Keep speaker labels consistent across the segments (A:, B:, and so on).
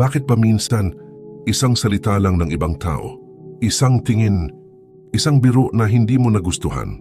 A: Bakit ba minsan isang salita lang ng ibang tao, isang tingin, isang biro na hindi mo nagustuhan,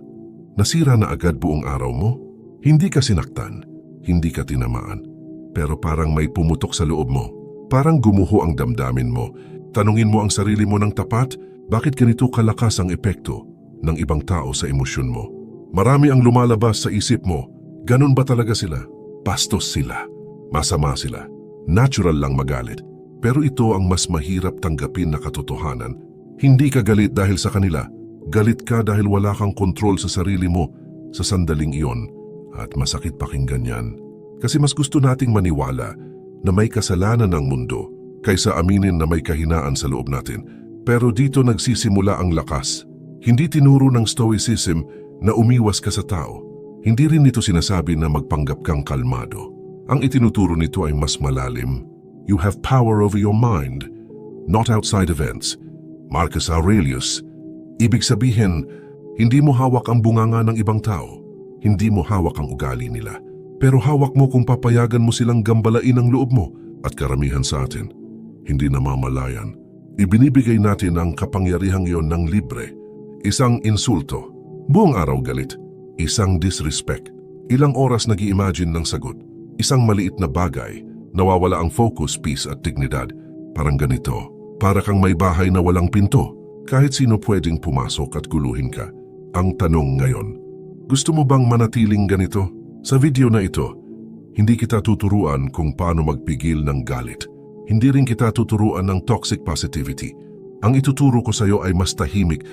A: nasira na agad buong araw mo? Hindi ka sinaktan, hindi ka tinamaan, pero parang may pumutok sa loob mo. Parang gumuho ang damdamin mo. Tanungin mo ang sarili mo ng tapat, bakit ganito kalakas ang epekto ng ibang tao sa emosyon mo? Marami ang lumalabas sa isip mo. Ganun ba talaga sila? Bastos sila. Masama sila. Natural lang magalit. Pero ito ang mas mahirap tanggapin na katotohanan. Hindi ka galit dahil sa kanila. Galit ka dahil wala kang kontrol sa sarili mo sa sandaling iyon. At masakit pakinggan yan. Kasi mas gusto nating maniwala na may kasalanan ng mundo kaysa aminin na may kahinaan sa loob natin. Pero dito nagsisimula ang lakas. Hindi tinuro ng Stoicism na umiwas ka sa tao. Hindi rin nito sinasabi na magpanggap kang kalmado. Ang itinuturo nito ay mas malalim. You have power over your mind, not outside events. Marcus Aurelius. Ibig sabihin, hindi mo hawak ang bunganga ng ibang tao. Hindi mo hawak ang ugali nila. Pero hawak mo kung papayagan mo silang gambalain ang loob mo. At karamihan sa atin, hindi namamalayan. Ibinibigay natin ang kapangyarihang iyon ng libre. Isang insulto, buong araw galit. Isang disrespect, ilang oras nag-i-imagine ng sagot. Isang maliit na bagay, nawawala ang focus, peace at dignidad. Parang ganito, para kang may bahay na walang pinto. Kahit sino pwedeng pumasok at guluhin ka. Ang tanong ngayon, gusto mo bang manatiling ganito? Sa video na ito, hindi kita tuturuan kung paano magpigil ng galit. Hindi rin kita tuturuan ng toxic positivity. Ang ituturo ko sa iyo ay mas tahimik,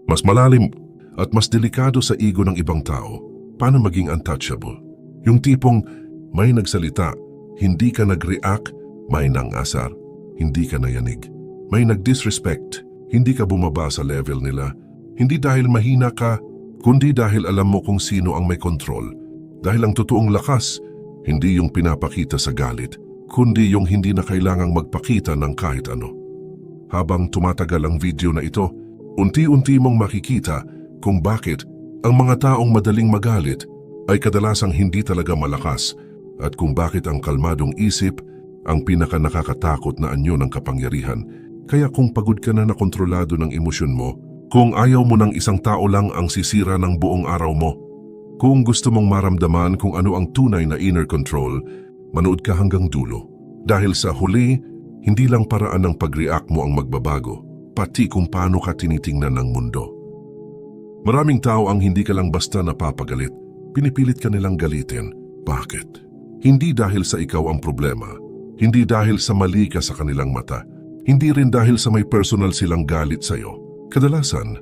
A: mas malalim, at mas delikado sa ego ng ibang tao. Paano maging untouchable? Yung tipong may nagsalita, hindi ka nag-react, may nangasar, hindi ka nayanig. May nag-disrespect, hindi ka bumaba sa level nila. Hindi dahil mahina ka, kundi dahil alam mo kung sino ang may kontrol. Dahil ang totoong lakas, hindi yung pinapakita sa galit, kundi yung hindi na kailangang magpakita ng kahit ano. Habang tumatagal ang video na ito, unti-unti mong makikita kung bakit ang mga taong madaling magalit ay kadalasang hindi talaga malakas at kung bakit ang kalmadong isip ang pinaka-nakakatakot na anyo ng kapangyarihan. Kaya kung pagod ka na kontrolado ng emosyon mo, kung ayaw mo ng isang tao lang ang sisira ng buong araw mo, kung gusto mong maramdaman kung ano ang tunay na inner control, manood ka hanggang dulo. Dahil sa huli, hindi lang paraan ng pag-react mo ang magbabago, pati kung paano ka tinitingnan ng mundo. Maraming tao ang hindi ka lang basta napapagalit, pinipilit ka nilang galitin. Bakit? Hindi dahil sa ikaw ang problema, hindi dahil sa mali ka sa kanilang mata, hindi rin dahil sa may personal silang galit sa iyo. Kadalasan,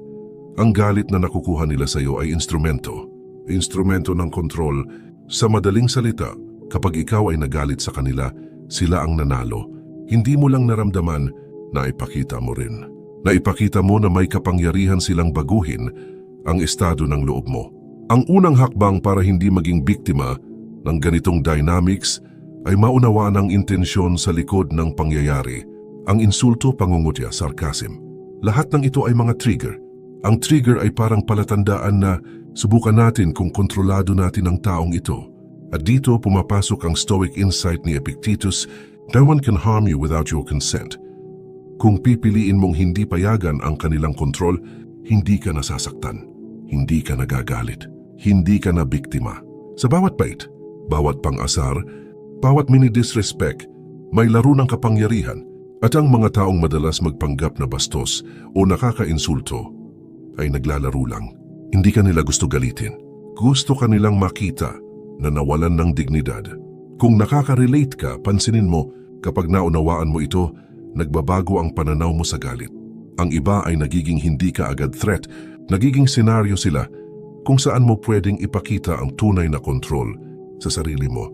A: ang galit na nakukuha nila sa iyo ay instrumento ng kontrol. Sa madaling salita, kapag ikaw ay nagalit sa kanila, sila ang nanalo. Hindi mo lang naramdaman, naipakita mo rin. Naipakita mo na may kapangyarihan silang baguhin ang estado ng loob mo. Ang unang hakbang para hindi maging biktima ng ganitong dynamics ay maunawaan ang intensyon sa likod ng pangyayari. Ang insulto, pangungutya, sarcasm. Lahat ng ito ay mga trigger. Ang trigger ay parang palatandaan na subukan natin kung kontrolado natin ang taong ito. At dito pumapasok ang stoic insight ni Epictetus, no one can harm you without your consent. Kung pipiliin mong hindi payagan ang kanilang kontrol, hindi ka nasasaktan, hindi ka nagagalit, hindi ka na biktima. Sa bawat bait, bawat pang-asar, bawat mini-disrespect, may laro ng kapangyarihan. At ang mga taong madalas magpanggap na bastos o nakaka-insulto ay naglalaro lang. Hindi ka nila gusto galitin. Gusto ka nilang makita na nawalan ng dignidad. Kung nakaka-relate ka, pansinin mo kapag naunawaan mo ito, nagbabago ang pananaw mo sa galit. Ang iba ay nagiging hindi ka agad threat, nagiging senaryo sila kung saan mo pwedeng ipakita ang tunay na kontrol sa sarili mo.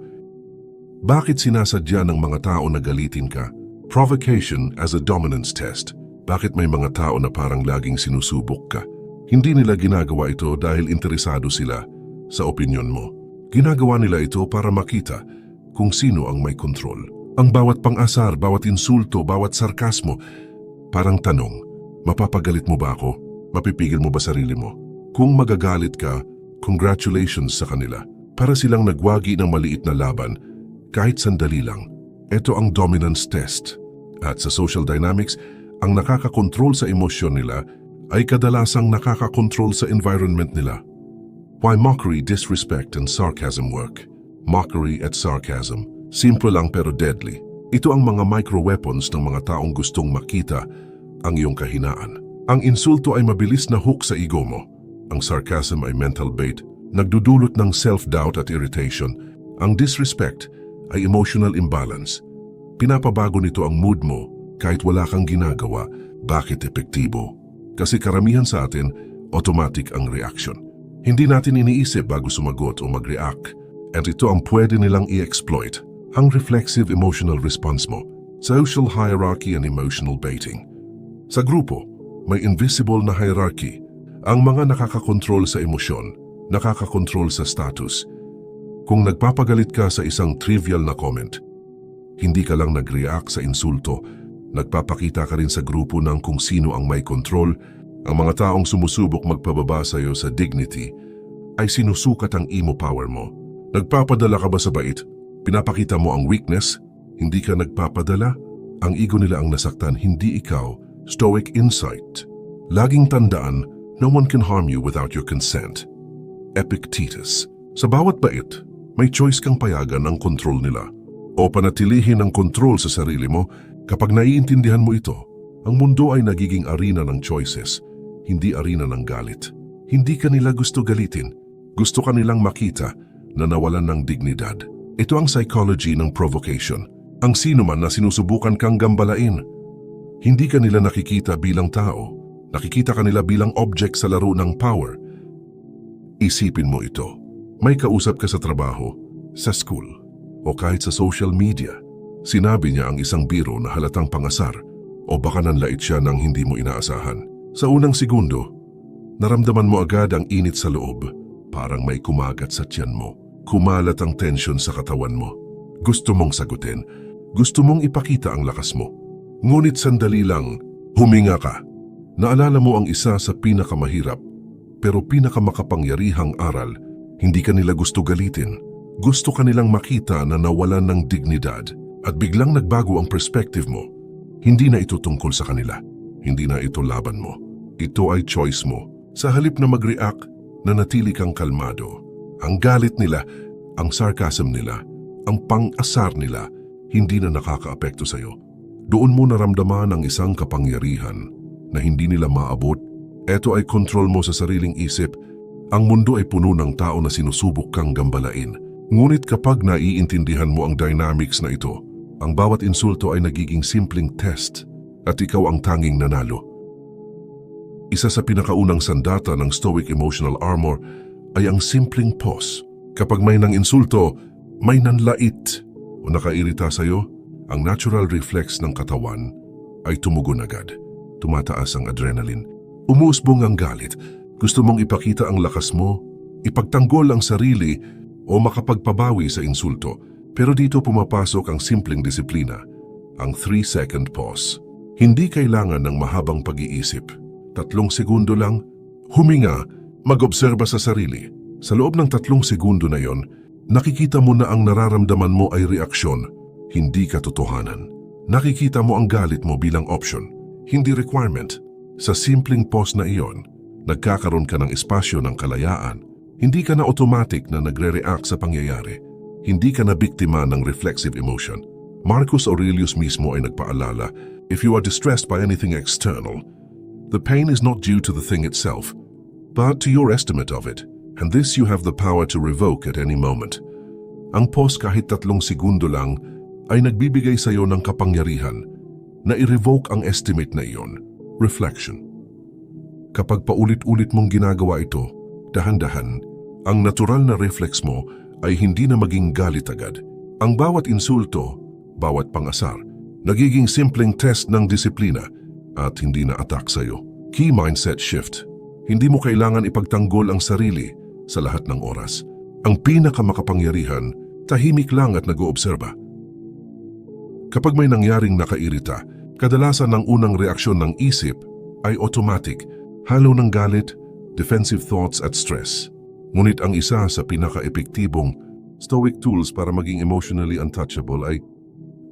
A: Bakit sinasadya ng mga tao na galitin ka? Provocation as a dominance test. Bakit may mga tao na parang laging sinusubok ka? Hindi nila ginagawa ito dahil interesado sila sa opinyon mo. Ginagawa nila ito para makita kung sino ang may kontrol. Ang bawat pang-asar, bawat insulto, bawat sarkasmo, parang tanong, mapapagalit mo ba ako? Mapipigil mo ba sarili mo? Kung magagalit ka, congratulations sa kanila. Para silang nagwagi ng maliit na laban, kahit sandali lang. Ito ang dominance test. At sa social dynamics, ang nakakakontrol sa emosyon nila ay kadalasang nakakakontrol sa environment nila. Why mockery, disrespect, and sarcasm work? Mockery at sarcasm, simple lang pero deadly. Ito ang mga micro-weapons ng mga taong gustong makita ang iyong kahinaan. Ang insulto ay mabilis na hook sa ego mo. Ang sarcasm ay mental bait, nagdudulot ng self-doubt at irritation. Ang disrespect ay emotional imbalance. Pinapabago nito ang mood mo kahit wala kang ginagawa. Bakit epektibo? Kasi karamihan sa atin, automatic ang reaction. Hindi natin iniisip bago sumagot o mag-react. At ito ang pwede nilang i-exploit. Ang reflexive emotional response mo, social hierarchy and emotional baiting. Sa grupo, may invisible na hierarchy. Ang mga nakakakontrol sa emosyon, nakakakontrol sa status. Kung nagpapagalit ka sa isang trivial na comment, hindi ka lang nag-react sa insulto, nagpapakita ka rin sa grupo ng kung sino ang may control. Ang mga taong sumusubok magpababa sa iyo sa dignity ay sinusukat ang emo power mo. Nagpapadala ka ba sa bait? Pinapakita mo ang weakness? Hindi ka nagpapadala? Ang ego nila ang nasaktan, hindi ikaw. Stoic insight. Laging tandaan, no one can harm you without your consent. Epictetus. Sa bawat bait, may choice kang payagan ang kontrol nila o panatilihin ang kontrol sa sarili mo. Kapag naiintindihan mo ito, ang mundo ay nagiging arena ng choices, hindi arena ng galit. Hindi ka nila gusto galitin. Gusto ka nilang makita na nawalan ng dignidad. Ito ang psychology ng provocation. Ang sino man na sinusubukan kang gambalain. Hindi ka nila nakikita bilang tao. Nakikita ka nila bilang object sa laro ng power. Isipin mo ito. May kausap ka sa trabaho, sa school, o kahit sa social media. Sinabi niya ang isang biro na halatang pangasar o baka nanlait siya ng hindi mo inaasahan. Sa unang segundo, naramdaman mo agad ang init sa loob. Parang may kumagat sa tiyan mo. Kumalat ang tensyon sa katawan mo. Gusto mong sagutin. Gusto mong ipakita ang lakas mo. Ngunit sandali lang, huminga ka. Naalala mo ang isa sa pinakamahirap pero pinakamakapangyarihang aral. Hindi ka nila gusto galitin. Gusto ka nilang makita na nawalan ng dignidad. At biglang nagbago ang perspective mo. Hindi na ito tungkol sa kanila. Hindi na ito laban mo. Ito ay choice mo. Sa halip na mag-react, nanatili kang kalmado. Ang galit nila, ang sarcasm nila, ang pang-asar nila, hindi na nakakaapekto sa iyo. Doon mo naramdaman ang isang kapangyarihan na hindi nila maabot. Ito ay kontrol mo sa sariling isip. Ang mundo ay puno ng tao na sinusubok kang gambalain. Ngunit kapag naiintindihan mo ang dynamics na ito, ang bawat insulto ay nagiging simpleng test at ikaw ang tanging nanalo. Isa sa pinakaunang sandata ng Stoic Emotional Armor ay ang simpleng pause. Kapag may nang insulto, may nanlait o nakairita sa iyo, ang natural reflex ng katawan ay tumugon agad. Tumataas ang adrenaline. Umuusbong ang galit. Gusto mong ipakita ang lakas mo, ipagtanggol ang sarili o makapagpabawi sa insulto. Pero dito pumapasok ang simpleng disiplina, ang 3-second pause. Hindi kailangan ng mahabang pag-iisip. 3 segundo lang, huminga, mag-obserba sa sarili. Sa loob ng 3 segundo na yon, nakikita mo na ang nararamdaman mo ay reaksyon, hindi katotohanan. Nakikita mo ang galit mo bilang option, hindi requirement. Sa simpleng pause na iyon, nagkakaroon ka ng espasyo ng kalayaan. Hindi ka na automatic na nagre-react sa pangyayari. Hindi ka na biktima ng reflexive emotion. Marcus Aurelius mismo ay nagpaalala, if you are distressed by anything external, the pain is not due to the thing itself, but to your estimate of it, and this you have the power to revoke at any moment. Ang pause kahit 3 segundo lang ay nagbibigay sa iyo ng kapangyarihan na i-revoke ang estimate na iyon. Reflection. Kapag paulit-ulit mong ginagawa ito, dahan-dahan, ang natural na reflex mo ay hindi na maging galit agad. Ang bawat insulto, bawat pangasar, nagiging simpleng test ng disiplina at hindi na attack sa'yo. Key mindset shift. Hindi mo kailangan ipagtanggol ang sarili sa lahat ng oras. Ang pinakamakapangyarihan, tahimik lang at nag-oobserba. Kapag may nangyaring nakairita, kadalasan ang unang reaksyon ng isip ay automatic, halo ng galit, defensive thoughts at stress. Ngunit ang isa sa pinaka-epektibong Stoic tools para maging emotionally untouchable ay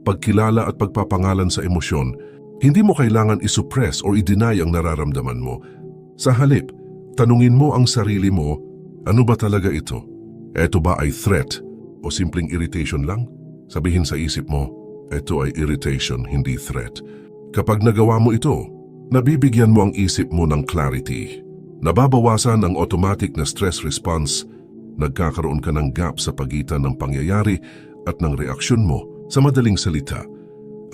A: pagkilala at pagpapangalan sa emosyon, hindi mo kailangan isuppress o i-deny ang nararamdaman mo. Sa halip, tanungin mo ang sarili mo, ano ba talaga ito? Ito ba ay threat o simpleng irritation lang? Sabihin sa isip mo, ito ay irritation, hindi threat. Kapag nagawa mo ito, nabibigyan mo ang isip mo ng clarity. Nababawasan ang automatic na stress response, nagkakaroon ka ng gap sa pagitan ng pangyayari at ng reaksyon mo. Sa madaling salita,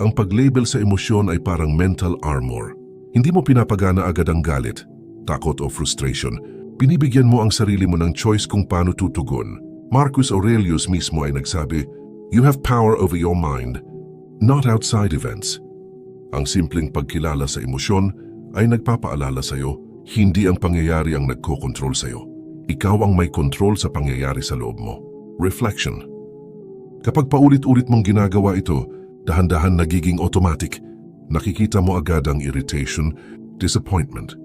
A: ang pag-label sa emosyon ay parang mental armor. Hindi mo pinapagana agad ang galit, takot o frustration. Binibigyan mo ang sarili mo ng choice kung paano tutugon. Marcus Aurelius mismo ay nagsabi, "You have power over your mind, not outside events." Ang simpleng pagkilala sa emosyon ay nagpapaalala sa iyo, hindi ang pangyayari ang nagkokontrol sa iyo. Ikaw ang may control sa pangyayari sa loob mo. Reflection. Kapag paulit-ulit mong ginagawa ito, dahan-dahan nagiging automatic. Nakikita mo agad ang irritation, disappointment,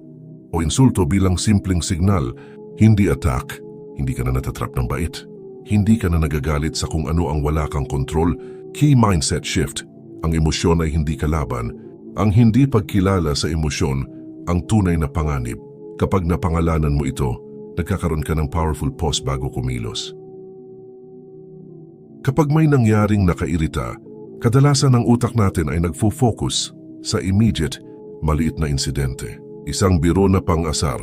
A: o insulto bilang simpleng signal, hindi attack, hindi ka na natatrap ng bait. Hindi ka na nagagalit sa kung ano ang wala kang kontrol. Key mindset shift. Ang emosyon ay hindi kalaban. Ang hindi pagkilala sa emosyon, ang tunay na panganib. Kapag napangalanan mo ito, nagkakaroon ka ng powerful pause bago kumilos. Kapag may nangyaring nakairita, kadalasan ang utak natin ay nagfo-focus sa immediate, maliit na insidente. Isang biro na pang-asar,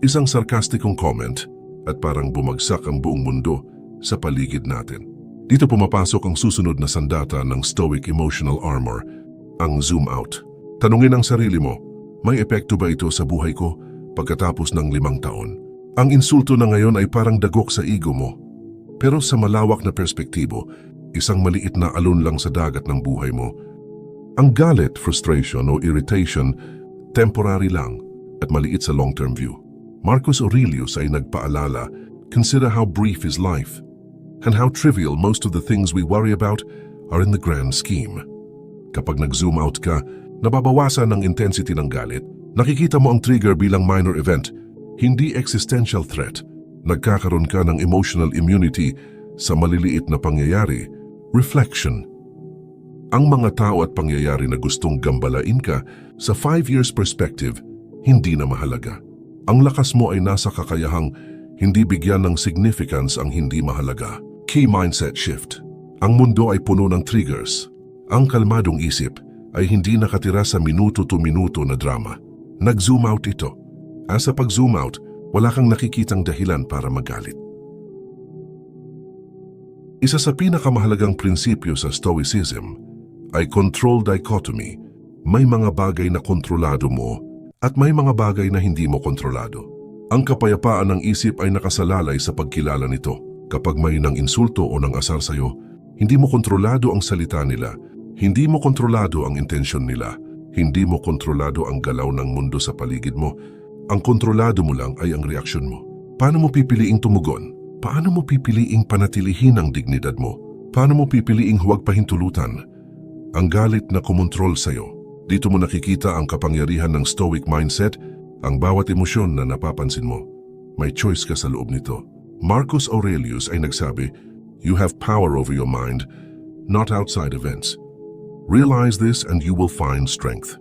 A: isang sarkastikong comment, at parang bumagsak ang buong mundo sa paligid natin. Dito pumapasok ang susunod na sandata ng Stoic Emotional Armor, ang zoom out. Tanungin ang sarili mo, may epekto ba ito sa buhay ko pagkatapos ng 5 taon? Ang insulto na ngayon ay parang dagok sa ego mo. Pero sa malawak na perspektibo, isang maliit na alon lang sa dagat ng buhay mo. Ang galit, frustration o irritation, temporary lang at maliit sa long-term view. Marcus Aurelius ay nagpaalala, "Consider how brief is life, and how trivial most of the things we worry about are in the grand scheme." Kapag nag-zoom out ka, nababawasan ang intensity ng galit. Nakikita mo ang trigger bilang minor event, hindi existential threat. Nagkakaroon ka ng emotional immunity sa maliliit na pangyayari. Reflection. Ang mga tao at pangyayari na gustong gambalain ka sa 5 years perspective, hindi na mahalaga. Ang lakas mo ay nasa kakayahang hindi bigyan ng significance ang hindi mahalaga. Key mindset shift. Ang mundo ay puno ng triggers. Ang kalmadong isip ay hindi nakatira sa minuto-to-minuto na drama. Nag-zoom out ito. As sa pag-zoom out, wala kang nakikitang dahilan para magalit. Isa sa pinakamahalagang prinsipyo sa Stoicism ay control dichotomy. May mga bagay na kontrolado mo at may mga bagay na hindi mo kontrolado. Ang kapayapaan ng isip ay nakasalalay sa pagkilala nito. Kapag may nang insulto o nang asar sa'yo, hindi mo kontrolado ang salita nila, hindi mo kontrolado ang intensyon nila, hindi mo kontrolado ang galaw ng mundo sa paligid mo. Ang kontrolado mo lang ay ang reaksyon mo. Paano mo pipiliing tumugon? Paano mo pipiliing panatilihin ang dignidad mo? Paano mo pipiliing huwag pahintulutan ang galit na kumontrol sa'yo? Dito mo nakikita ang kapangyarihan ng Stoic mindset, ang bawat emosyon na napapansin mo. May choice ka sa loob nito. Marcus Aurelius ay nagsabi, "You have power over your mind, not outside events. Realize this and you will find strength."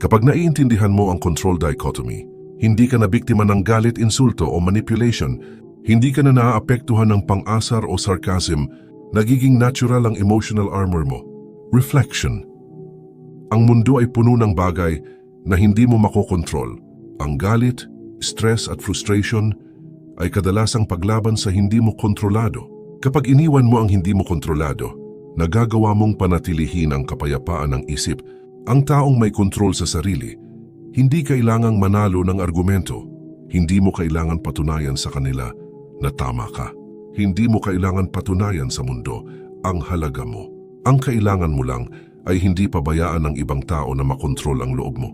A: Kapag naiintindihan mo ang control dichotomy, hindi ka na biktima ng galit, insulto o manipulation, hindi ka na naaapektuhan ng pang-asar o sarcasm, nagiging natural ang emotional armor mo. Reflection. Ang mundo ay puno ng bagay na hindi mo makokontrol. Ang galit, stress at frustration ay kadalasang paglaban sa hindi mo kontrolado. Kapag iniwan mo ang hindi mo kontrolado, nagagawa mong panatilihin ang kapayapaan ng isip. Ang taong may kontrol sa sarili, hindi kailangang manalo ng argumento. Hindi mo kailangan patunayan sa kanila na tama ka. Hindi mo kailangan patunayan sa mundo ang halaga mo. Ang kailangan mo lang ay hindi pabayaan ng ibang tao na makontrol ang loob mo.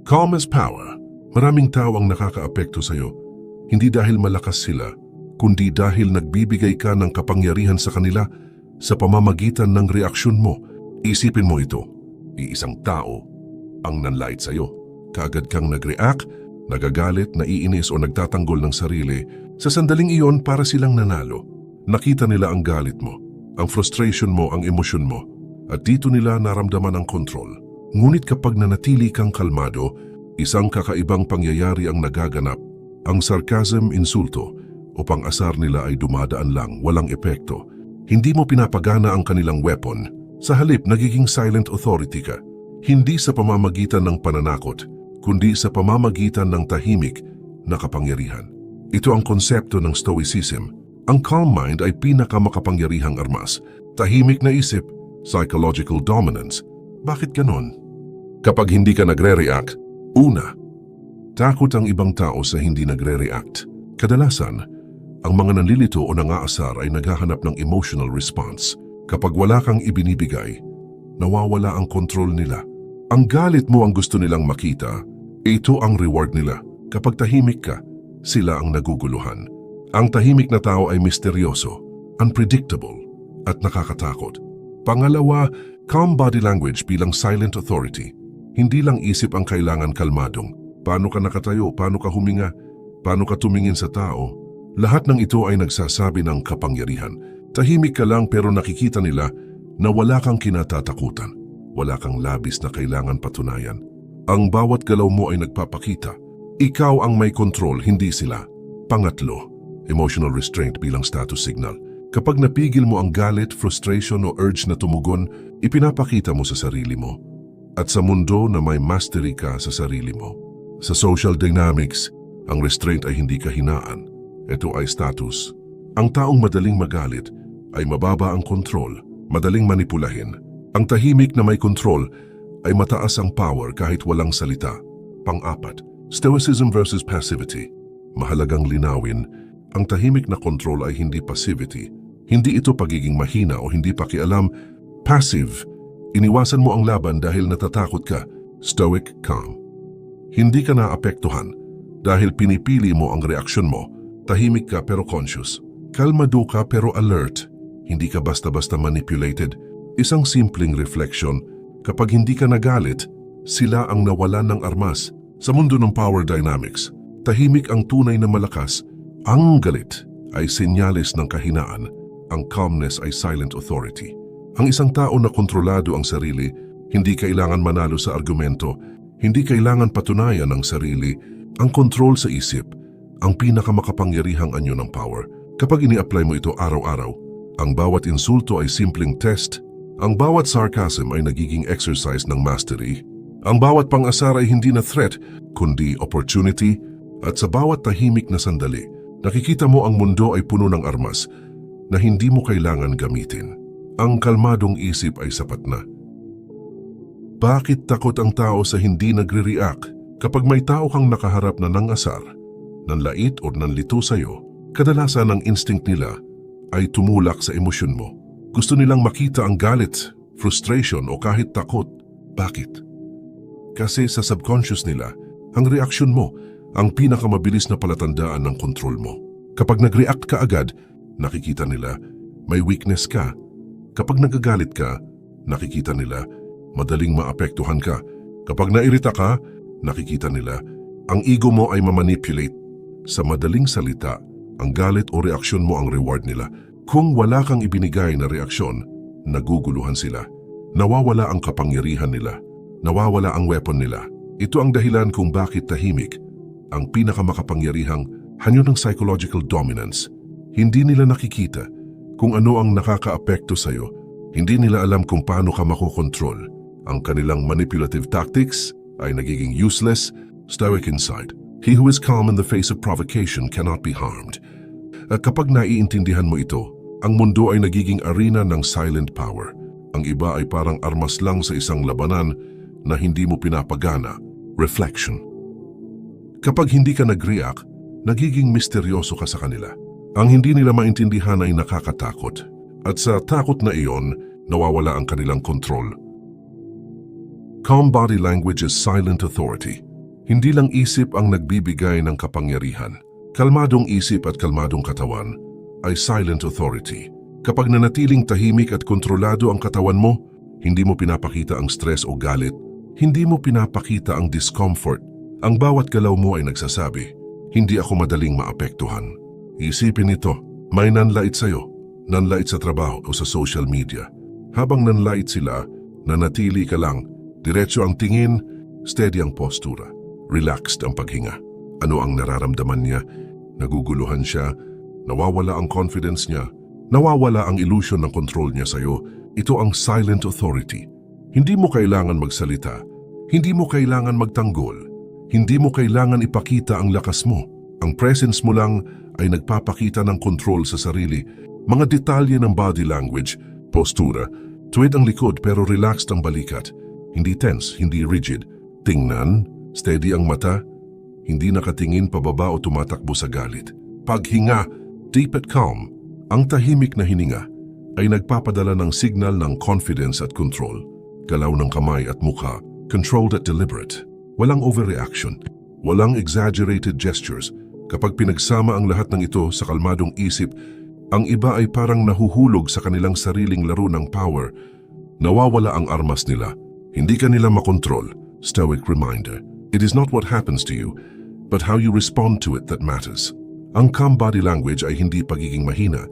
A: Calm is power. Maraming tao ang nakakaapekto sa iyo. Hindi dahil malakas sila, kundi dahil nagbibigay ka ng kapangyarihan sa kanila sa pamamagitan ng reaksyon mo. Isipin mo ito, iisang tao ang nanlait sa iyo. Kaagad kang nag-react, nagagalit, naiinis o nagtatanggol ng sarili. Sa sandaling iyon para silang nanalo. Nakita nila ang galit mo. ang frustration mo, ang emosyon mo. At dito nila naramdaman ang control. Ngunit kapag nanatili kang kalmado, isang kakaibang pangyayari ang nagaganap. Ang sarcasm, insulto o pang-asar nila ay dumadaan lang, walang epekto. Hindi mo pinapagana ang kanilang weapon. Sa halip, nagiging silent authority ka. Hindi sa pamamagitan ng pananakot, kundi sa pamamagitan ng tahimik na kapangyarihan. Ito ang konsepto ng Stoicism. Ang calm mind ay pinakamakapangyarihang armas. Tahimik na isip, psychological dominance. Bakit ganon? Kapag hindi ka nagre-react, una, takot ang ibang tao sa hindi nagre-react. Kadalasan, ang mga nanlilito o nangaasar ay naghahanap ng emotional response. Kapag wala kang ibinibigay, nawawala ang kontrol nila. Ang galit mo ang gusto nilang makita, ito ang reward nila. Kapag tahimik ka, sila ang naguguluhan. Ang tahimik na tao ay misteryoso, unpredictable, at nakakatakot. Pangalawa, calm body language bilang silent authority. Hindi lang isip ang kailangan kalmadong. Paano ka nakatayo, paano ka huminga, paano ka tumingin sa tao. Lahat ng ito ay nagsasabi ng kapangyarihan. Tahimik ka lang pero nakikita nila na wala kang kinatatakutan. Wala kang labis na kailangan patunayan. Ang bawat galaw mo ay nagpapakita. Ikaw ang may control, hindi sila. Pangatlo, emotional restraint bilang status signal. Kapag napigil mo ang galit, frustration o urge na tumugon, ipinapakita mo sa sarili mo. At sa mundo na may mastery ka sa sarili mo. Sa social dynamics, ang restraint ay hindi kahinaan. Ito ay status. Ang taong madaling magalit ay mababa ang kontrol, madaling manipulahin. Ang tahimik na may kontrol ay mataas ang power kahit walang salita. Pang-apat, Stoicism versus passivity. Mahalagang linawin, ang tahimik na kontrol ay hindi passivity. Hindi ito pagiging mahina o hindi pakialam. Passive, iniwasan mo ang laban dahil natatakot ka. Stoic, calm. Hindi ka naapektuhan dahil pinipili mo ang reaksyon mo. Tahimik ka pero conscious. Kalmado ka pero alert. Hindi ka basta-basta manipulated. Isang simpleng reflection, kapag hindi ka nagalit, sila ang nawalan ng armas. Sa mundo ng power dynamics, tahimik ang tunay na malakas. Ang galit ay senyales ng kahinaan. Ang calmness ay silent authority. Ang isang tao na kontrolado ang sarili, hindi kailangan manalo sa argumento, hindi kailangan patunayan ang sarili. Ang control sa isip, ang pinakamakapangyarihang anyo ng power. Kapag ini-apply mo ito araw-araw, ang bawat insulto ay simpleng test. Ang bawat sarcasm ay nagiging exercise ng mastery. Ang bawat pang-asar ay hindi na threat, kundi opportunity. At sa bawat tahimik na sandali, nakikita mo ang mundo ay puno ng armas na hindi mo kailangan gamitin. Ang kalmadong isip ay sapat na. Bakit takot ang tao sa hindi nagre-react? Kapag may tao kang nakaharap na nangasar, nanlait o nanlito sa'yo, kadalasan ang instinct nila ay tumulak sa emosyon mo. Gusto nilang makita ang galit, frustration o kahit takot. Bakit? Kasi sa subconscious nila, ang reaksyon mo ang pinakamabilis na palatandaan ng kontrol mo. Kapag nag-react ka agad, nakikita nila may weakness ka. Kapag nagagalit ka, nakikita nila madaling maapektuhan ka. Kapag nairita ka, nakikita nila ang ego mo ay mamanipulate. Sa madaling salita, ang galit o reaksyon mo ang reward nila. Kung wala kang ibinigay na reaksyon, naguguluhan sila. Nawawala ang kapangyarihan nila. Nawawala ang weapon nila. Ito ang dahilan kung bakit tahimik ang pinakamakapangyarihang hanyo ng psychological dominance. Hindi nila nakikita kung ano ang nakakaapekto sa'yo. Hindi nila alam kung paano ka makokontrol. Ang kanilang manipulative tactics ay nagiging useless. Stoic insight. He who is calm in the face of provocation cannot be harmed. At kapag naiintindihan mo ito, ang mundo ay nagiging arena ng silent power. Ang iba ay parang armas lang sa isang labanan na hindi mo pinapagana. Reflection. Kapag hindi ka nag-react, nagiging misteryoso ka sa kanila. Ang hindi nila maintindihan ay nakakatakot. At sa takot na iyon, nawawala ang kanilang kontrol. Calm body language is silent authority. Hindi lang isip ang nagbibigay ng kapangyarihan. Kalmadong isip at kalmadong katawan ay silent authority. Kapag nanatiling tahimik at kontrolado ang katawan mo, hindi mo pinapakita ang stress o galit. Hindi mo pinapakita ang discomfort. Ang bawat galaw mo ay nagsasabi, hindi ako madaling maapektuhan. Isipin ito, may nanlait sa'yo, nanlait sa trabaho o sa social media. Habang nanlait sila, nanatili ka lang. Diretso ang tingin, steady ang postura. Relaxed ang paghinga. Ano ang nararamdaman niya? Naguguluhan siya, nawawala ang confidence niya, nawawala ang illusion ng control niya sa'yo. Ito ang silent authority. Hindi mo kailangan magsalita, hindi mo kailangan magtanggol, hindi mo kailangan ipakita ang lakas mo. Ang presence mo lang ay nagpapakita ng control sa sarili. Mga detalye ng body language, postura, tuwid ang likod pero relaxed ang balikat. Hindi tense, hindi rigid. Tingnan, steady ang mata, hindi nakatingin pababa o tumatakbo sa galit. Paghinga, deep at calm, ang tahimik na hininga ay nagpapadala ng signal ng confidence at control. Galaw ng kamay at mukha, controlled at deliberate. Walang overreaction, walang exaggerated gestures. Kapag pinagsama ang lahat ng ito sa kalmadong isip, ang iba ay parang nahuhulog sa kanilang sariling laro ng power. Nawawala ang armas nila. Hindi ka nila makontrol. Stoic reminder. It is not what happens to you, but how you respond to it that matters. Ang calm body language ay hindi pagiging mahina.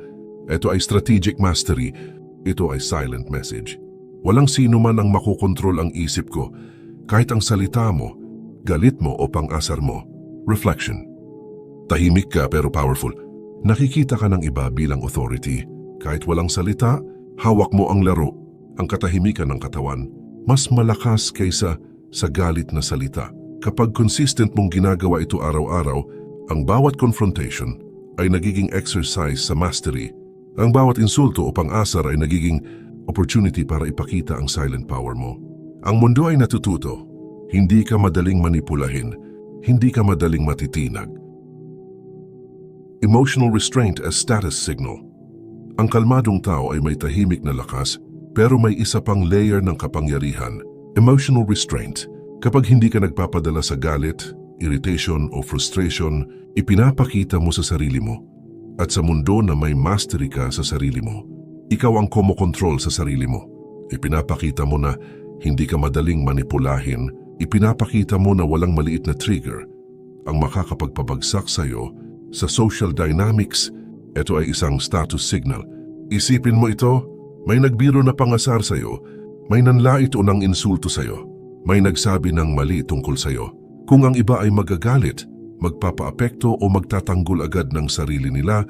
A: Ito ay strategic mastery. Ito ay silent message. Walang sino man ang makokontrol ang isip ko, kahit ang salita mo, galit mo o pang-asar mo. Reflection. Tahimik ka pero powerful. Nakikita ka ng iba bilang authority. Kahit walang salita, hawak mo ang laro, ang katahimikan ng katawan. Mas malakas kaysa sa galit na salita. Kapag consistent mong ginagawa ito araw-araw, ang bawat confrontation ay nagiging exercise sa mastery. Ang bawat insulto o pang-asar ay nagiging opportunity para ipakita ang silent power mo. Ang mundo ay natututo. Hindi ka madaling manipulahin. Hindi ka madaling matitinag. Emotional restraint as status signal. Ang kalmadong tao ay may tahimik na lakas, pero may isa pang layer ng kapangyarihan. Emotional restraint. Kapag hindi ka nagpapadala sa galit, irritation o frustration, ipinapakita mo sa sarili mo. At sa mundo na may mastery ka sa sarili mo, ikaw ang kumokontrol sa sarili mo. Ipinapakita mo na hindi ka madaling manipulahin, ipinapakita mo na walang maliit na trigger ang makakapagpabagsak sa iyo. Sa social dynamics, ito ay isang status signal. Isipin mo ito, may nagbiro na pangasar sa iyo, may nanlait o nang insulto sa iyo, may nagsabi ng mali tungkol sa iyo. Kung ang iba ay magagalit, magpapaapekto o magtatanggol agad ng sarili nila,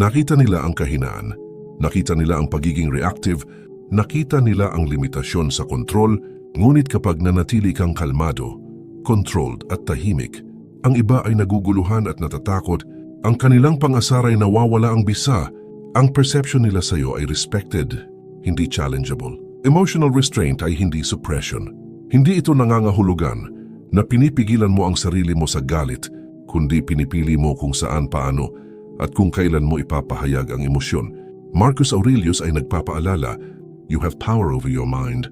A: nakita nila ang kahinaan, nakita nila ang pagiging reactive, nakita nila ang limitasyon sa kontrol, ngunit kapag nanatili kang kalmado, controlled at tahimik, ang iba ay naguguluhan at natatakot, ang kanilang pangasar ay nawawala ang bisa, ang perception nila sa iyo ay respected, hindi challengeable. Emotional restraint ay hindi suppression. Hindi ito nangangahulugan na pinipigilan mo ang sarili mo sa galit, kundi pinipili mo kung saan, paano, at kung kailan mo ipapahayag ang emosyon. Marcus Aurelius ay nagpapaalala, you have power over your mind,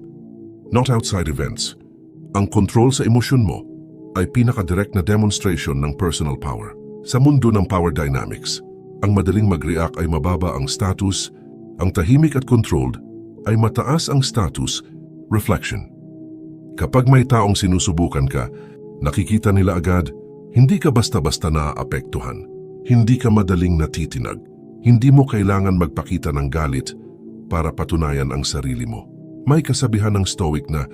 A: not outside events. Ang control sa emosyon mo ay pinaka-direct na demonstration ng personal power. Sa mundo ng power dynamics, ang madaling mag-react ay mababa ang status, ang tahimik at controlled ay mataas ang status, reflection. Kapag may taong sinusubukan ka, nakikita nila agad, hindi ka basta-basta naaapektuhan, hindi ka madaling natitinag, hindi mo kailangan magpakita ng galit para patunayan ang sarili mo. May kasabihan ng Stoic na,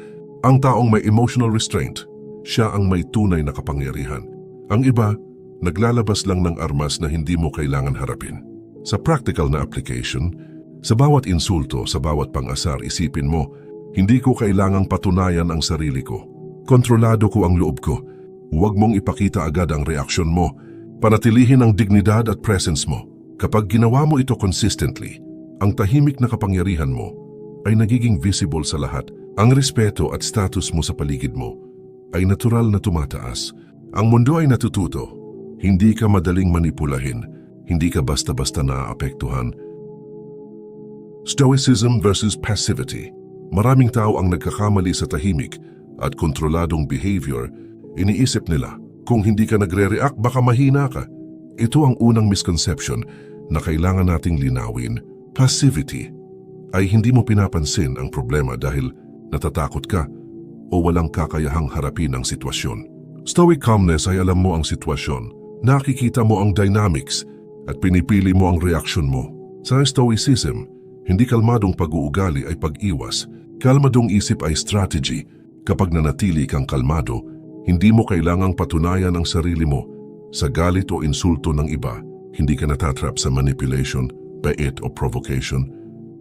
A: ang taong may emotional restraint, siya ang may tunay na kapangyarihan. Ang iba, naglalabas lang ng armas na hindi mo kailangan harapin. Sa practical na application, sa bawat insulto, sa bawat pang-asar, isipin mo, hindi ko kailangang patunayan ang sarili ko. Kontrolado ko ang loob ko. Huwag mong ipakita agad ang reaksyon mo. Panatilihin ang dignidad at presence mo. Kapag ginawa mo ito consistently, ang tahimik na kapangyarihan mo ay nagiging visible sa lahat. Ang respeto at status mo sa paligid mo ay natural na tumataas. Ang mundo ay natututo. Hindi ka madaling manipulahin. Hindi ka basta-basta naaapektuhan. Stoicism versus passivity. Maraming tao ang nagkakamali sa tahimik at kontroladong behavior. Iniisip nila, kung hindi ka nagre-react baka mahina ka. Ito ang unang misconception na kailangan nating linawin. Passivity ay hindi mo pinapansin ang problema dahil natatakot ka o walang kakayahang harapin ang sitwasyon. Stoic calmness ay alam mo ang sitwasyon, nakikita mo ang dynamics at pinipili mo ang reaksyon mo. Sa Stoicism, hindi kalmadong pag-uugali ay pag-iwas. Kalmadong isip ay strategy. Kapag nanatili kang kalmado, hindi mo kailangang patunayan ang sarili mo sa galit o insulto ng iba. Hindi ka natatrap sa manipulation, bait o provocation.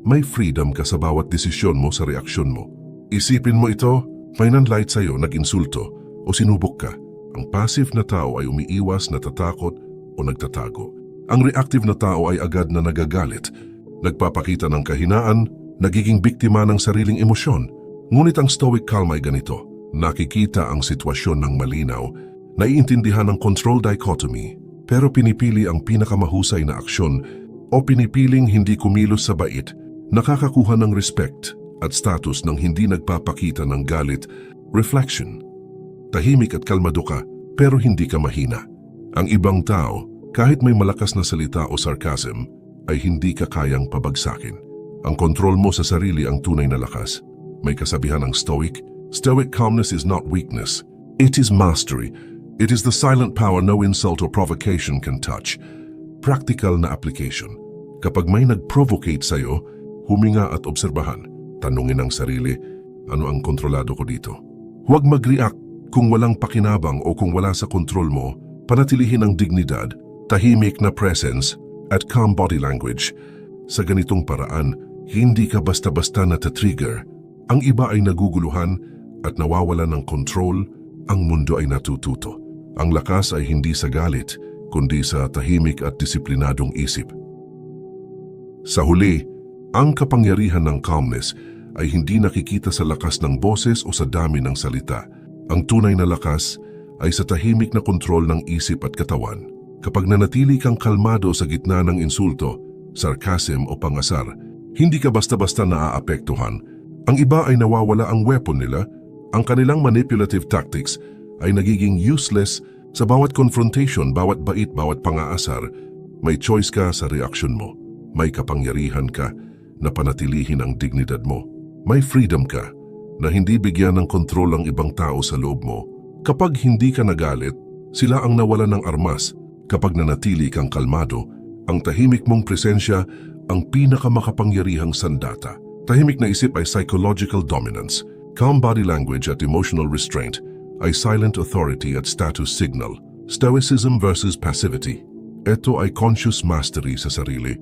A: May freedom ka sa bawat desisyon mo sa reaksyon mo. Isipin mo ito, may nanlight sa'yo, nag-insulto o sinubok ka. Ang passive na tao ay umiiwas, natatakot o nagtatago. Ang reactive na tao ay agad na nagagalit, nagpapakita ng kahinaan, nagiging biktima ng sariling emosyon. Ngunit ang stoic calm ay ganito, nakikita ang sitwasyon ng malinaw, naiintindihan ang control dichotomy, pero pinipili ang pinakamahusay na aksyon o pinipiling hindi kumilos sa bait, nakakakuha ng respect at status ng hindi nagpapakita ng galit, reflection. Tahimik at kalmado ka, pero hindi ka mahina. Ang ibang tao, kahit may malakas na salita o sarcasm, ay hindi ka kayang pabagsakin. Ang kontrol mo sa sarili ang tunay na lakas. May kasabihan ng Stoic, Stoic calmness is not weakness. It is mastery. It is the silent power no insult or provocation can touch. Practical na application. Kapag may nag-provocate sa'yo, huminga at obserbahan. Tanungin ang sarili, ano ang kontrolado ko dito? Huwag mag-react kung walang pakinabang o kung wala sa kontrol mo. Panatilihin ang dignidad, tahimik na presence, at calm body language. Sa ganitong paraan, hindi ka basta-basta natatrigger. Ang iba ay naguguluhan at nawawala ng control, ang mundo ay natututo. Ang lakas ay hindi sa galit, kundi sa tahimik at disiplinadong isip. Sa huli, ang kapangyarihan ng calmness ay hindi nakikita sa lakas ng boses o sa dami ng salita. Ang tunay na lakas ay sa tahimik na kontrol ng isip at katawan. Kapag nanatili kang kalmado sa gitna ng insulto, sarcasm o pangasar, hindi ka basta-basta naaapektuhan. Ang iba ay nawawala ang weapon nila, ang kanilang manipulative tactics ay nagiging useless sa bawat confrontation, bawat bait, bawat pangaasar. May choice ka sa reaksyon mo. May kapangyarihan ka na panatilihin ang dignidad mo. May freedom ka na hindi bigyan ng kontrol ang ibang tao sa loob mo. Kapag hindi ka nagalit, sila ang nawalan ng armas. Kapag nanatili kang kalmado, ang tahimik mong presensya ang pinakamakapangyarihang sandata. Tahimik na isip ay psychological dominance. Calm body language at emotional restraint ay silent authority at status signal. Stoicism versus passivity. Ito ay conscious mastery sa sarili.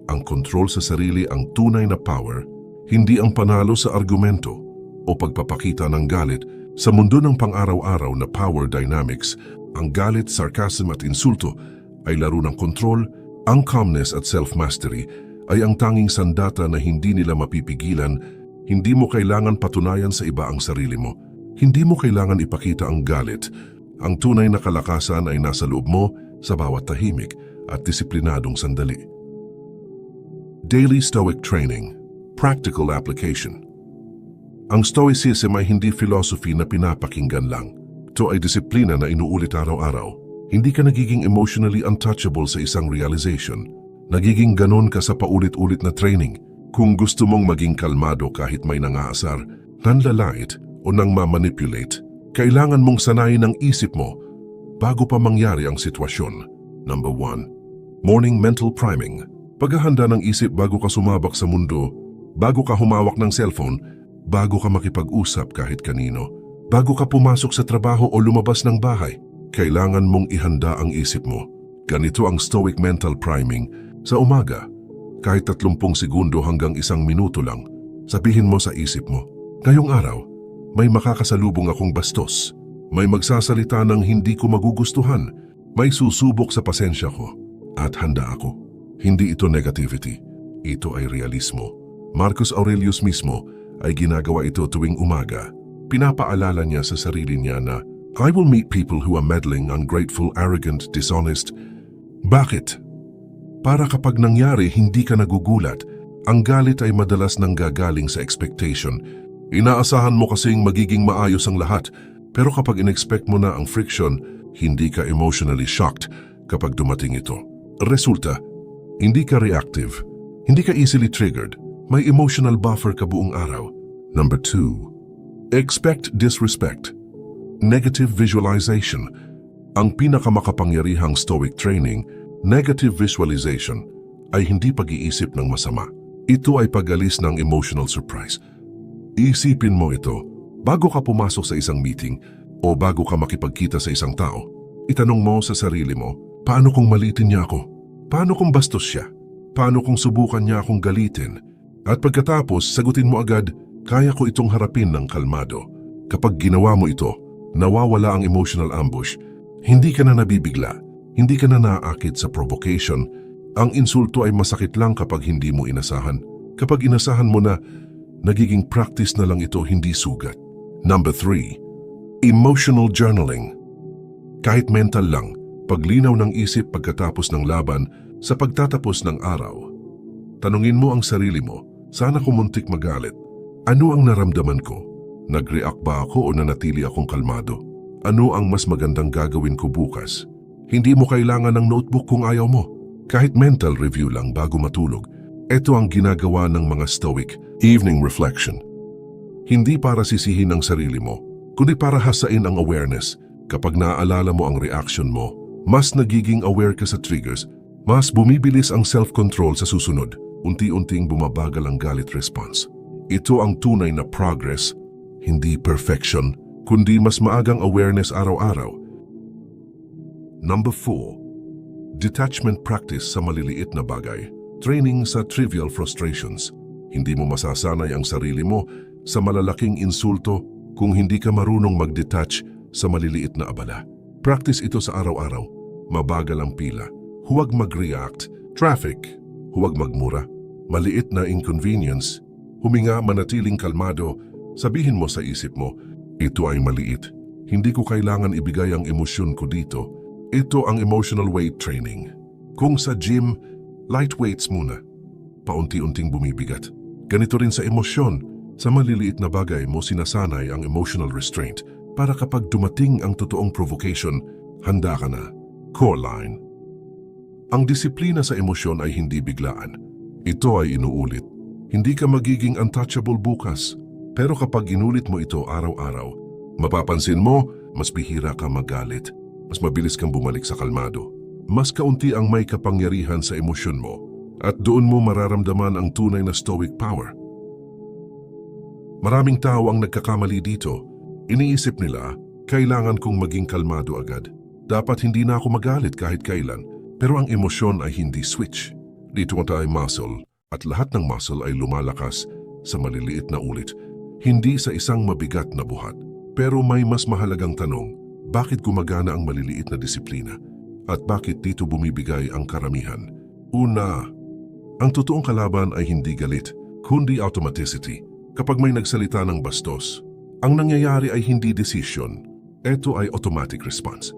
A: Ang control sa sarili ang tunay na power, hindi ang panalo sa argumento o pagpapakita ng galit. Sa mundo ng pang-araw-araw na power dynamics, ang galit, sarcasm at insulto ay laro ng control. Ang calmness at self-mastery ay ang tanging sandata na hindi nila mapipigilan. Hindi mo kailangan patunayan sa iba ang sarili mo. Hindi mo kailangan ipakita ang galit. Ang tunay na kalakasan ay nasa loob mo sa bawat tahimik at disiplinadong sandali. Daily Stoic Training. Practical Application. Ang Stoicism ay hindi philosophy na pinapakinggan lang. Ito ay disiplina na inuulit araw-araw. Hindi ka nagiging emotionally untouchable sa isang realization. Nagiging ganon ka sa paulit-ulit na training. Kung gusto mong maging kalmado kahit may nangaasar, nanlalait o nang mamanipulate, kailangan mong sanayin ang isip mo bago pa mangyari ang sitwasyon. Number 1. Morning Mental Priming. Paghahanda ng isip bago ka sumabak sa mundo, bago ka humawak ng cellphone, bago ka makipag-usap kahit kanino, bago ka pumasok sa trabaho o lumabas ng bahay, kailangan mong ihanda ang isip mo. Ganito ang Stoic Mental Priming. Sa umaga, kahit 30 segundo hanggang 1 minuto lang, sabihin mo sa isip mo, ngayong araw, may makakasalubong akong bastos, may magsasalita ng hindi ko magugustuhan, may susubok sa pasensya ko, at handa ako. Hindi ito negativity, ito ay realismo. Marcus Aurelius mismo ay ginagawa ito tuwing umaga. Pinapaalala niya sa sarili niya na, I will meet people who are meddling, ungrateful, arrogant, dishonest. Bakit? Para kapag nangyari, hindi ka nagugulat. Ang galit ay madalas nanggagaling sa expectation. Inaasahan mo kasing magiging maayos ang lahat, pero kapag in-expect mo na ang friction, hindi ka emotionally shocked kapag dumating ito. Resulta, hindi ka reactive, hindi ka easily triggered, may emotional buffer ka buong araw. Number 2. Expect disrespect. Negative visualization. Ang pinakamakapangyarihang Stoic training, negative visualization. ay hindi pag-iisip ng masama. Ito ay pag-alis ng emotional surprise. Isipin mo ito, bago ka pumasok sa isang meeting o bago ka makipagkita sa isang tao, itanong mo sa sarili mo, paano kung maliitin niya ako? Paano kung bastos siya? Paano kung subukan niya akong galitin? At pagkatapos, sagutin mo agad, kaya ko itong harapin ng kalmado. Kapag ginawa mo ito, nawawala ang emotional ambush. Hindi ka na nabibigla, hindi ka na naaakit sa provocation. Ang insulto ay masakit lang kapag hindi mo inasahan. Kapag inasahan mo na, nagiging practice na lang ito, hindi sugat. Number 3. Emotional journaling. Kahit mental lang, paglinaw ng isip pagkatapos ng laban sa pagtatapos ng araw. Tanungin mo ang sarili mo, sana kung muntik magalit, ano ang naramdaman ko? Nag-react ba ako o nanatili akong kalmado? Ano ang mas magandang gagawin ko bukas? Hindi mo kailangan ng notebook kung ayaw mo. Kahit mental review lang bago matulog. Ito ang ginagawa ng mga Stoic, evening reflection. Hindi para sisihin ang sarili mo, kundi para hasain ang awareness. Kapag naaalala mo ang reaction mo, mas nagiging aware ka sa triggers, mas bumibilis ang self-control sa susunod. Unti-unting bumabagal ang galit response. Ito ang tunay na progress, hindi perfection, kundi mas maagang awareness araw-araw. Number 4. Detachment practice sa maliliit na bagay. Training sa trivial frustrations. Hindi mo masasanay ang sarili mo sa malalaking insulto kung hindi ka marunong mag-detach sa maliliit na abala. Practice ito sa araw-araw. Mabagal ang pila. Huwag mag-react. Traffic. Huwag magmura. Maliit na inconvenience. Huminga, manatiling kalmado. Sabihin mo sa isip mo, ito ay maliit. Hindi ko kailangan ibigay ang emosyon ko dito. Ito ang emotional weight training. Kung sa gym, light weights muna. Paunti-unting bumibigat. Ganito rin sa emosyon. Sa maliliit na bagay mo sinasanay ang emotional restraint para kapag dumating ang totoong provocation, handa ka na. Core line. Ang disiplina sa emosyon ay hindi biglaan. Ito ay inuulit. Hindi ka magiging untouchable bukas. Pero kapag inulit mo ito araw-araw, mapapansin mo, mas bihira ka magalit. Mas mabilis kang bumalik sa kalmado. Mas kaunti ang may kapangyarihan sa emosyon mo at doon mo mararamdaman ang tunay na stoic power. Maraming tao ang nagkakamali dito. Iniisip nila, kailangan kong maging kalmado agad. Dapat hindi na ako magalit kahit kailan. Pero ang emosyon ay hindi switch. Dito tayo muscle at lahat ng muscle ay lumalakas sa maliliit na ulit. Hindi sa isang mabigat na buhat. Pero may mas mahalagang tanong. Bakit gumagana ang maliliit na disiplina? At bakit dito bumibigay ang karamihan? Una, ang totoong kalaban ay hindi galit, kundi automaticity. Kapag may nagsalita ng bastos, ang nangyayari ay hindi decision. Ito ay automatic response.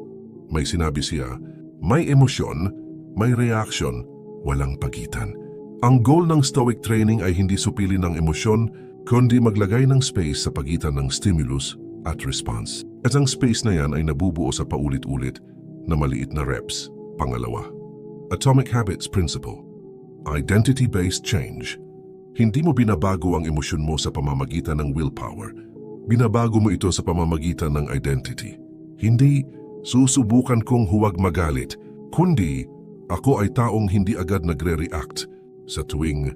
A: May sinabi siya, may emosyon, may reaction, walang pagitan. Ang goal ng Stoic training ay hindi supilin ng emosyon, kundi maglagay ng space sa pagitan ng stimulus at response. At ang space na yan ay nabubuo sa paulit-ulit na maliit na reps. Pangalawa, Atomic Habits Principle. Identity-based change. Hindi mo binabago ang emosyon mo sa pamamagitan ng willpower. Binabago mo ito sa pamamagitan ng identity. Hindi, susubukan kong huwag magalit, kundi ako ay taong hindi agad nagre-react. Sa tuwing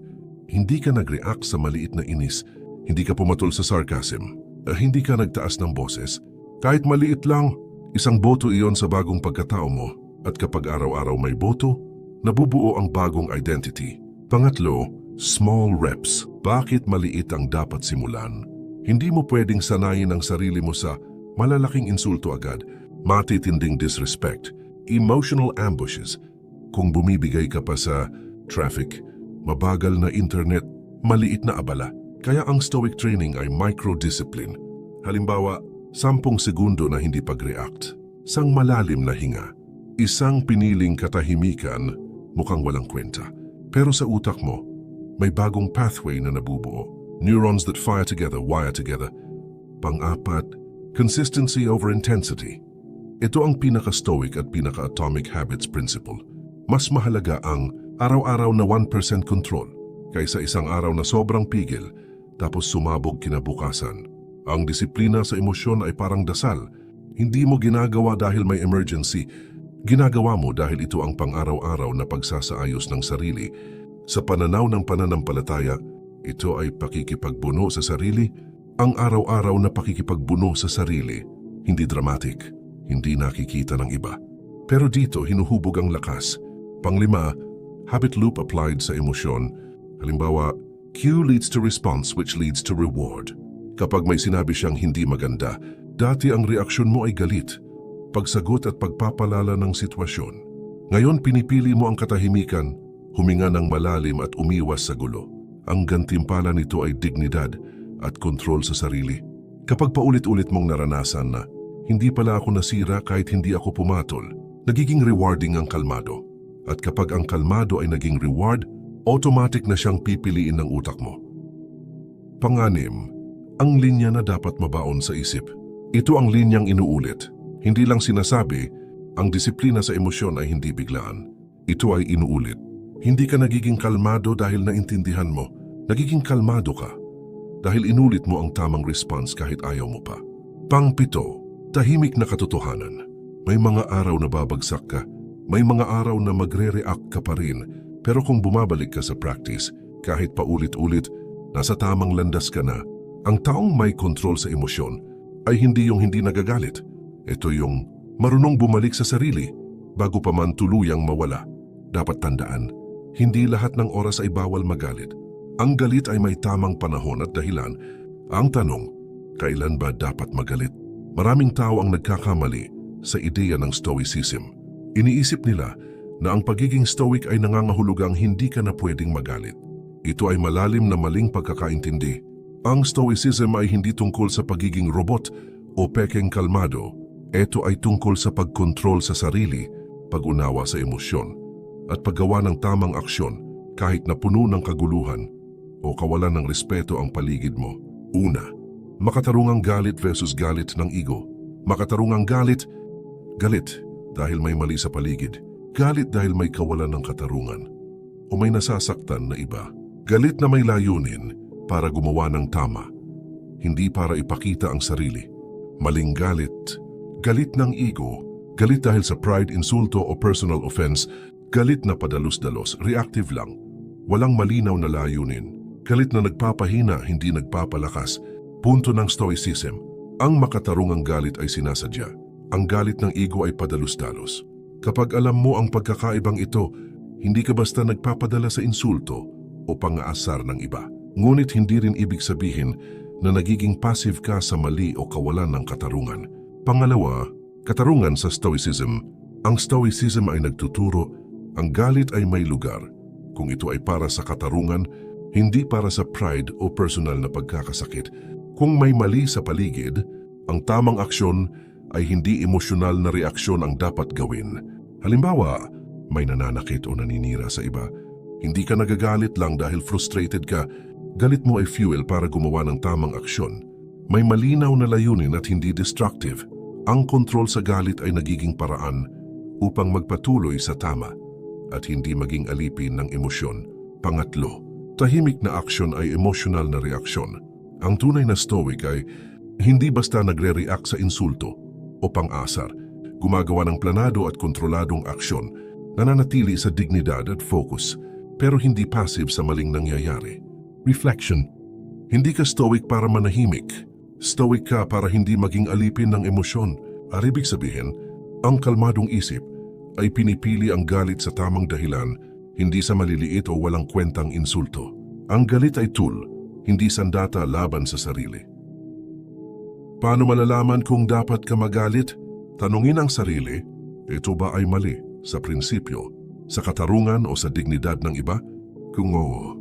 A: hindi ka nag-react sa maliit na inis, hindi ka pumatol sa sarcasm, hindi ka nagtaas ng boses. Kahit maliit lang, isang boto iyon sa bagong pagkatao mo. At kapag araw-araw may boto, nabubuo ang bagong identity. Pangatlo, small reps. Bakit maliit ang dapat simulan? Hindi mo pwedeng sanayin ang sarili mo sa malalaking insulto agad, matitinding disrespect, emotional ambushes. Kung bumibigay ka pa sa traffic, mabagal na internet, maliit na abala. Kaya ang Stoic training ay micro-discipline. Halimbawa, 10 segundo na hindi pag-react, isang malalim na hinga, isang piniling katahimikan, mukhang walang kwenta. Pero sa utak mo, may bagong pathway na nabubuo. Neurons that fire together, wire together. Pang-apat, consistency over intensity. Ito ang pinaka-Stoic at pinaka-Atomic Habits Principle. Mas mahalaga ang araw-araw na 1% control kaysa isang araw na sobrang pigil tapos sumabog kinabukasan. Ang disiplina sa emosyon ay parang dasal. Hindi mo ginagawa dahil may emergency. Ginagawa mo dahil ito ang pang-araw-araw na pagsasaayos ng sarili. Sa pananaw ng pananampalataya, ito ay pakikipagbuno sa sarili, ang araw-araw na pakikipagbuno sa sarili. Hindi dramatic, hindi nakikita ng iba. Pero dito hinuhubog ang lakas. Panglima, habit loop applied sa emosyon. Halimbawa, cue leads to response which leads to reward. Kapag may sinabi siyang hindi maganda, dati ang reaksyon mo ay galit, pagsagot at pagpapalala ng sitwasyon. Ngayon pinipili mo ang katahimikan, huminga ng malalim at umiwas sa gulo. Ang gantimpala nito ay dignidad at kontrol sa sarili. Kapag paulit-ulit mong naranasan na, hindi pala ako nasira kahit hindi ako pumatol, nagiging rewarding ang kalmado. At kapag ang kalmado ay naging reward, automatic na siyang pipiliin ng utak mo. Panganim, ang linya na dapat mabaon sa isip. Ito ang linyang inuulit. Hindi lang sinasabi, ang disiplina sa emosyon ay hindi biglaan. Ito ay inuulit. Hindi ka nagiging kalmado dahil naintindihan mo. Nagiging kalmado ka dahil inulit mo ang tamang response kahit ayaw mo pa. Pang-pito, tahimik na katotohanan. May mga araw na babagsak ka. May mga araw na magre-react ka pa rin. Pero kung bumabalik ka sa practice, kahit paulit-ulit, nasa tamang landas ka na. Ang taong may kontrol sa emosyon ay hindi yung hindi nagagalit. Ito yung marunong bumalik sa sarili bago pa man tuluyang mawala. Dapat tandaan, hindi lahat ng oras ay bawal magalit. Ang galit ay may tamang panahon at dahilan. Ang tanong, kailan ba dapat magalit? Maraming tao ang nagkakamali sa ideya ng stoicism. Iniisip nila na ang pagiging stoic ay nangangahulugang hindi ka na pwedeng magalit. Ito ay malalim na maling pagkakaintindi. Ang stoicism ay hindi tungkol sa pagiging robot o pekeng kalmado. Ito ay tungkol sa pagkontrol sa sarili, pag-unawa sa emosyon, at paggawa ng tamang aksyon kahit na puno ng kaguluhan o kawalan ng respeto ang paligid mo. Una, makatarungang galit versus galit ng ego. Makatarungang galit dahil may mali sa paligid. Galit dahil may kawalan ng katarungan o may nasasaktan na iba. Galit na may layunin para gumawa ng tama, hindi para ipakita ang sarili. Maling galit. Galit ng ego, galit dahil sa pride, insulto o personal offense, galit na padalos-dalos, reactive lang, walang malinaw na layunin, galit na nagpapahina, hindi nagpapalakas. Punto ng stoicism, ang makatarungang galit ay sinasadya, ang galit ng ego ay padalos-dalos. Kapag alam mo ang pagkakaibang ito, hindi ka basta nagpapadala sa insulto o pang-aasar ng iba. Ngunit hindi rin ibig sabihin na nagiging passive ka sa mali o kawalan ng katarungan. Pangalawa, katarungan sa stoicism. Ang stoicism ay nagtuturo, ang galit ay may lugar kung ito ay para sa katarungan, hindi para sa pride o personal na pagkakasakit. Kung may mali sa paligid, ang tamang aksyon ay hindi emosyonal na reaksyon ang dapat gawin. Halimbawa, may nananakit o naninira sa iba. Hindi ka nagagalit lang dahil frustrated ka. Galit mo ay fuel para gumawa ng tamang aksyon. May malinaw na layunin at hindi destructive. Ang kontrol sa galit ay nagiging paraan upang magpatuloy sa tama at hindi maging alipin ng emosyon. Pangatlo, tahimik na aksyon ay emotional na reaksyon. Ang tunay na stoic ay hindi basta nagre-react sa insulto o pang-asar. Gumagawa ng planado at kontroladong aksyon, nananatili sa dignidad at focus, pero hindi passive sa maling nangyayari. Reflection. Hindi ka stoic para manahimik. Stoic ka para hindi maging alipin ng emosyon. Ibig sabihin, ang kalmadong isip ay pinipili ang galit sa tamang dahilan, hindi sa maliliit o walang kwentang insulto. Ang galit ay tool, hindi sandata laban sa sarili. Paano malalaman kung dapat ka magalit? Tanungin ang sarili, ito ba ay mali sa prinsipyo, sa katarungan o sa dignidad ng iba? Kung oo,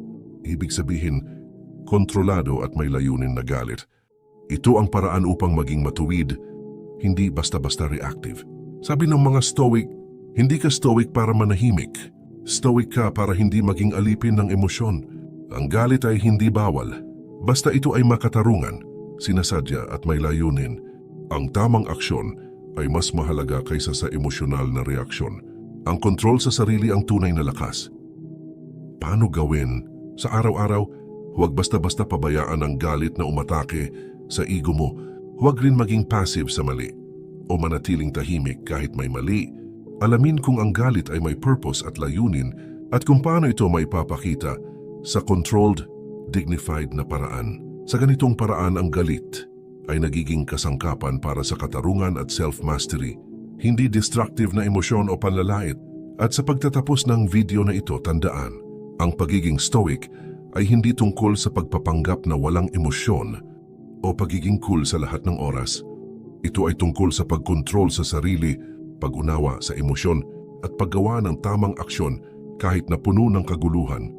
A: ibig sabihin, kontrolado at may layunin na galit. Ito ang paraan upang maging matuwid, hindi basta-basta reactive. Sabi ng mga stoic, hindi ka stoic para manahimik. Stoic ka para hindi maging alipin ng emosyon. Ang galit ay hindi bawal. Basta ito ay makatarungan, sinasadya at may layunin. Ang tamang aksyon ay mas mahalaga kaysa sa emosyonal na reaksyon. Ang kontrol sa sarili ang tunay na lakas. Paano gawin? Sa araw-araw, huwag basta-basta pabayaan ang galit na umatake sa ego mo. Huwag rin maging passive sa mali o manatiling tahimik kahit may mali. Alamin kung ang galit ay may purpose at layunin at kung paano ito maipapakita sa controlled, dignified na paraan. Sa ganitong paraan ang galit ay nagiging kasangkapan para sa katarungan at self-mastery, hindi destructive na emosyon o panlalait. At sa pagtatapos ng video na ito, tandaan, ang pagiging stoic ay hindi tungkol sa pagpapanggap na walang emosyon o pagiging cool sa lahat ng oras. Ito ay tungkol sa pagkontrol sa sarili, pag-unawa sa emosyon at paggawa ng tamang aksyon kahit na puno ng kaguluhan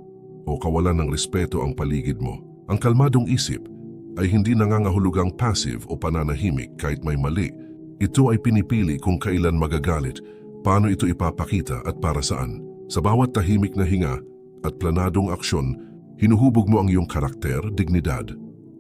A: o kawalan ng respeto ang paligid mo. Ang kalmadong isip ay hindi nangangahulugang passive o pananahimik kahit may mali. Ito ay pinipili kung kailan magagalit, paano ito ipapakita at para saan. Sa bawat tahimik na hinga at planadong aksyon, hinuhubog mo ang iyong karakter, dignidad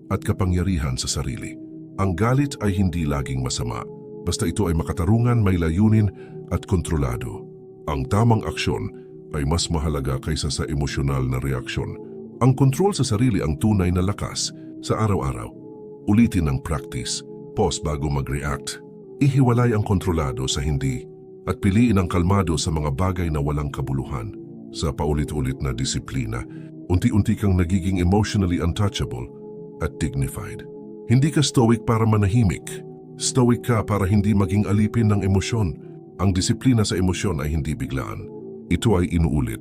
A: at kapangyarihan sa sarili. Ang galit ay hindi laging masama, basta ito ay makatarungan, may layunin at kontrolado. Ang tamang aksyon ay mas mahalaga kaysa sa emosyonal na reaksyon. Ang kontrol sa sarili ang tunay na lakas sa araw-araw. Ulitin ang practice, pause bago mag-react. Ihiwalay ang kontrolado sa hindi at piliin ang kalmado sa mga bagay na walang kabuluhan. Sa paulit-ulit na disiplina, unti-unti kang nagiging emotionally untouchable at dignified. Hindi ka stoic para manahimik. Stoic ka para hindi maging alipin ng emosyon. Ang disiplina sa emosyon ay hindi biglaan. Ito ay inuulit,